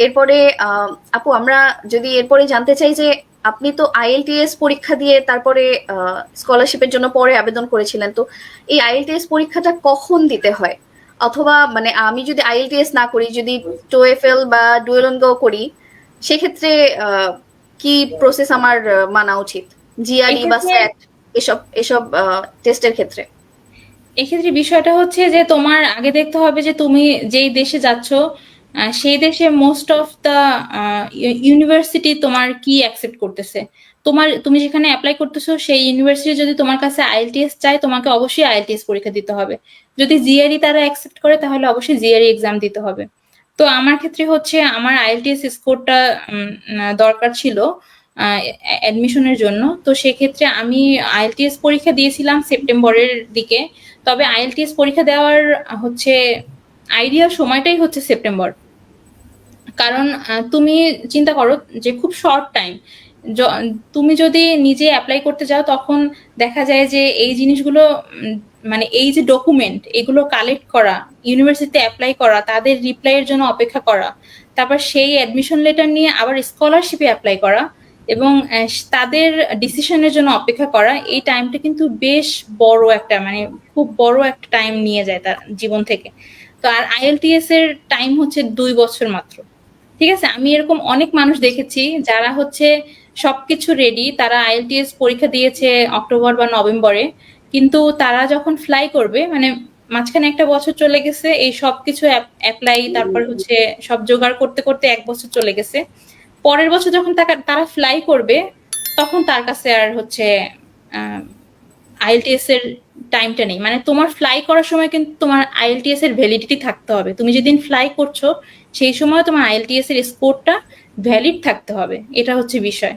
এরপরে আপু আমরা যদি এরপরে জানতে চাই যে আপনি তো আইএলটিএস পরীক্ষা দিয়ে তারপরে স্কলারশিপের জন্য পরে আবেদন করেছিলেন, তো এই আইএলটিএস পরীক্ষাটা কখন দিতে হয়? অথবা মানে আমি যদি আইএলটিএস না করি, যদি টোএফএল বা ডুওলিঙ্গো করি, সেক্ষেত্রে আহ, কি প্রসেস আমার মানা উচিত? জিআরই বা এক্ষেত্রে স্যাট এসব এসব টেস্টের ক্ষেত্রে? এক্ষেত্রে বিষয়টা হচ্ছে যে তোমার আগে দেখতে হবে যে তুমি যেই দেশে যাচ্ছ সেই দেশে মোস্ট অফ দা ইউনিভার্সিটি তোমার কি অ্যাকসেপ্ট করতেছে। তুমি যেখানে অ্যাপ্লাই করতেছো সেই ইউনিভার্সিটি যদি তোমার কাছে আইএলটিএস চায়, তোমাকে অবশ্যই আইএলটিএস পরীক্ষা দিতে হবে। যদি জিআরই তারা অ্যাকসেপ্ট করে তাহলে অবশ্যই জিআরই এক্সাম দিতে হবে। তো আমার ক্ষেত্রে হচ্ছে আমার আইএলটিএস স্কোরটা দরকার ছিল অ্যাডমিশনের জন্য। তো সেক্ষেত্রে আমি আইএলটিএস পরীক্ষা দিয়েছিলাম সেপ্টেম্বরের দিকে। তবে আইএলটিএস পরীক্ষা দেওয়ার হচ্ছে আইডিয়াল সময়টাই হচ্ছে সেপ্টেম্বর। কারণ তুমি চিন্তা করো যে খুব শর্ট টাইম। তুমি যদি নিজে অ্যাপ্লাই করতে যাও তখন দেখা যায় যে এই জিনিসগুলো মানে এই যে ডকুমেন্ট এগুলো কালেক্ট করা, ইউনিভার্সিটিতে অ্যাপ্লাই করা, তাদের রিপ্লাইয়ের জন্য অপেক্ষা করা, তারপর সেই অ্যাডমিশন লেটার নিয়ে আবার স্কলারশিপে অ্যাপ্লাই করা এবং তাদের ডিসিশনের জন্য অপেক্ষা করা, এই টাইমটা কিন্তু বেশ বড় একটা মানে খুব বড় একটা টাইম নিয়ে যায় তার জীবন থেকে। তো আর আইএলটিএস এর টাইম হচ্ছে 2 বছর মাত্র। ঠিক আছে, আমি এরকম অনেক মানুষ দেখেছি যারা হচ্ছে সবকিছু রেডি, তারা আইএলটিএস পরীক্ষা দিয়েছে অক্টোবর বা নভেম্বরে, কিন্তু তারা যখন ফ্লাই করবে মানে মাঝখানে একটা বছর চলে গেছে এই সবকিছু অ্যাপ্লাই তারপর হচ্ছে সব জোগাড় করতে করতে 1 বছর চলে গেছে। পরের বছর যখন তারা ফ্লাই করবে তখন তার কাছে আর হচ্ছে আইএলটিএস এর টাইমটা নেই। মানে তোমার ফ্লাই করার সময় কিন্তু তোমার আইএলটিএস এর ভ্যালিডিটি থাকতে হবে। তুমি যেদিন ফ্লাই করছো সেই সময় তোমার আইএলটিএস এর স্কোরটা ভ্যালিড থাকতে হবে, এটা হচ্ছে বিষয়।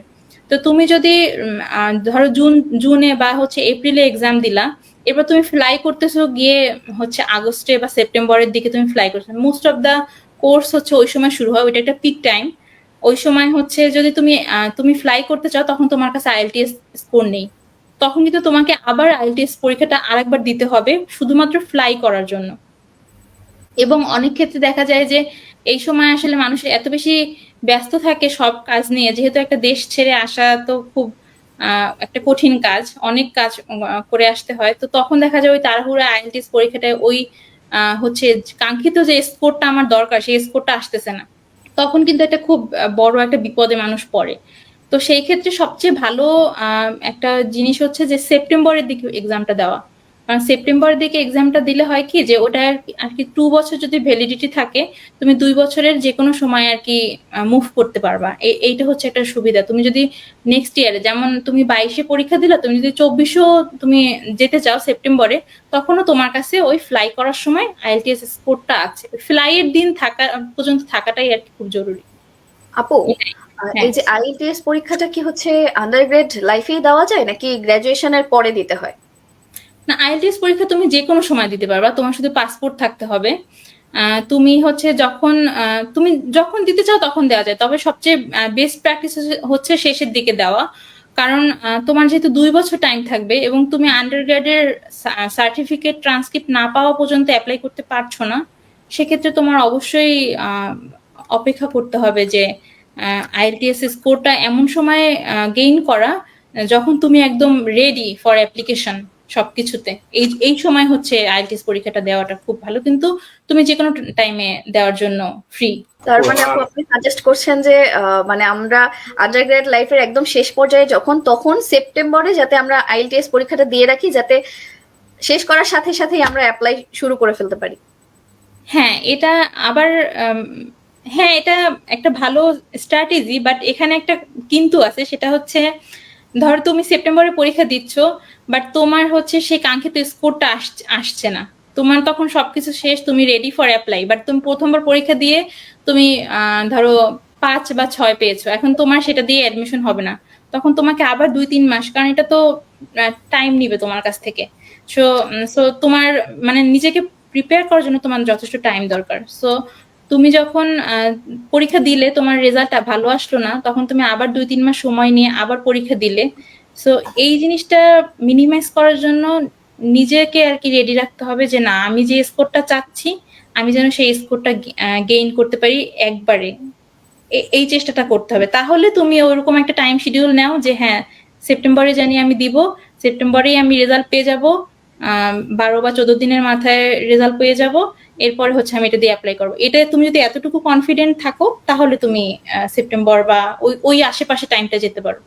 তো তুমি যদি ধরো জুনে বা হচ্ছে এপ্রিলে এক্সাম দিলা, এবার তুমি ফ্লাই করতেছো গিয়ে হচ্ছে আগস্টে বা সেপ্টেম্বরের দিকে তুমি ফ্লাই করছো, মোস্ট অফ দা কোর্স হচ্ছে ওই সময় শুরু হয়, ওইটা একটা পিক টাইম। ওই সময় হচ্ছে যদি তুমি ফ্লাই করতে চাও তখন তোমার কাছে আইএলটিএস স্কোর নেই, তখন কিন্তু তোমাকে আবার আইএলটিএস পরীক্ষাটা আরেকবার দিতে হবে শুধুমাত্র ফ্লাই করার জন্য। এবং অনেক ক্ষেত্রে দেখা যায় যে এই সময় আসলে মানুষ এত বেশি ব্যস্ত থাকে সব কাজ নিয়ে, যেহেতু একটা দেশ ছেড়ে আসা তো খুব একটা কঠিন কাজ, অনেক কাজ করে আসতে হয়। তো তখন দেখা যায় ওই তাড়াহুড়া আইএলটিএস পরীক্ষাটায় ওই হচ্ছে কাঙ্ক্ষিত যে স্কোরটা আমার দরকার সেই স্কোরটা আসতেছে না, তখন কিন্তু একটা খুব বড় একটা বিপদে মানুষ পড়ে। তো সেই ক্ষেত্রে সবচেয়ে ভালো একটা জিনিস হচ্ছে যে সেপ্টেম্বরের দিকে এক্সামটা দেওয়া। কারণ সেপ্টেম্বরের দিকে এক্সামটা দিলে হয় কি যে ওটা আর কি 2 বছর যদি ভ্যালিডিটি থাকে, তুমি 2 বছরের যে কোনো সময় আর কি মুভ করতে পারবা। এইটা হচ্ছে একটা সুবিধা। তুমি যদি নেক্সট ইয়ারে যেমন তুমি 22-এ পরীক্ষা দিলা, তুমি যদি 24-ও তুমি যেতে চাও সেপ্টেম্বরে, তখনও তোমার কাছে ওই ফ্লাই করার সময় আইএলটিএস স্কোরটা আছে। ফ্লাই এর দিন থাকা পর্যন্ত থাকাটাই আর কি খুব জরুরি। আপু, এটাই। হ্যাঁ, এই যে আইএলটিএস পরীক্ষাটা কি হচ্ছে আন্ডারগ্রেড লাইফেই দেওয়া যায় নাকি গ্রাজুয়েশনের পরে দিতে হয়? না, আইএলটিএস পরীক্ষা তুমি যে কোনো সময় দিতে পারবা, তোমার শুধু পাসপোর্ট থাকতে হবে। তুমি হচ্ছে তুমি যখন দিতে চাও তখন দেওয়া যায়, তবে সবচেয়ে বেস্ট প্র্যাকটিস হচ্ছে শেষের দিকে দেওয়া। কারণ তোমার যেহেতু 2 বছর টাইম থাকবে এবং তুমি আন্ডারগ্রেডের সার্টিফিকেট ট্রান্সক্রিপ্ট না পাওয়া পর্যন্ত অ্যাপ্লাই করতে পারছো না, সেক্ষেত্রে তোমার অবশ্যই অপেক্ষা করতে হবে যে আইএলটিএস স্কোরটা এমন সময় গেইন করা যখন তুমি একদম রেডি ফর অ্যাপ্লিকেশন সবকিছুতে। এই সময় হচ্ছে আইএলটিএস পরীক্ষাটা দেওয়াটা খুব ভালো, কিন্তু তুমি যে কোনো টাইমে দেওয়ার জন্য ফ্রি। তার মানে আপু আপনি সাজেস্ট করছেন যে মানে আমরা আন্ডারগ্রেড লাইফের একদম শেষ পর্যায়ে যখন, তখন সেপ্টেম্বরে যাতে আমরা আইএলটিএস পরীক্ষাটা দিয়ে রাখি, যাতে শেষ করার সাথে সাথেই আমরা অ্যাপ্লাই শুরু করে ফেলতে পারি। হ্যাঁ, এটা আবার আম হ্যাঁ, এটা একটা ভালো স্ট্র্যাটেজি, বাট এখানে একটা কিন্তু আছে, সেটা হচ্ছে ধরো তুমি সেপ্টেম্বরে পরীক্ষা দিচ্ছ, বাট তোমার হচ্ছে সেই কাঙ্ক্ষিত স্কোরটা আসছে না। তোমার তখন সবকিছু শেষ, তুমি রেডি ফর অ্যাপ্লাই, বাট তুমি ১ম বার পরীক্ষা দিয়ে তুমি ধরো ৫ বা ৬ পেয়েছো। এখন তোমার সেটা দিয়ে অ্যাডমিশন হবে না। তখন তোমাকে আবার ২-৩ মাস, কারণ এটা তো টাইম নিবে তোমার কাছ থেকে। সো তোমার মানে নিজেকে প্রিপেয়ার করার জন্য তোমার যথেষ্ট টাইম দরকার। সো তুমি যখন পরীক্ষা দিলে তোমার রেজাল্টটা ভালো আসলো না, তখন তুমি আবার ২-৩ মাস সময় নিয়ে আবার পরীক্ষা দিলে। সো এই জিনিসটা মিনিমাইজ করার জন্য নিজেকে আর কি রেডি রাখতে হবে যে না, আমি যে স্কোরটা চাচ্ছি আমি যেন সেই স্কোরটা গেইন করতে পারি একবারে। এই চেষ্টাটা করতে হবে। তাহলে তুমি ওরকম একটা টাইম শিডিউল নাও যে হ্যাঁ সেপ্টেম্বরে জানি আমি দিব, সেপ্টেম্বরেই আমি রেজাল্ট পেয়ে যাব, 12 বা 14 দিনের মাথায় রেজাল্ট পেয়ে যাব, এরপরে হচ্ছে আমি এটা দিয়ে অ্যাপ্লাই করবো। এটা তুমি যদি এতটুকু কনফিডেন্ট থাকো তাহলে তুমি সেপ্টেম্বর বা ওই আশেপাশে টাইমটা যেতে পারো।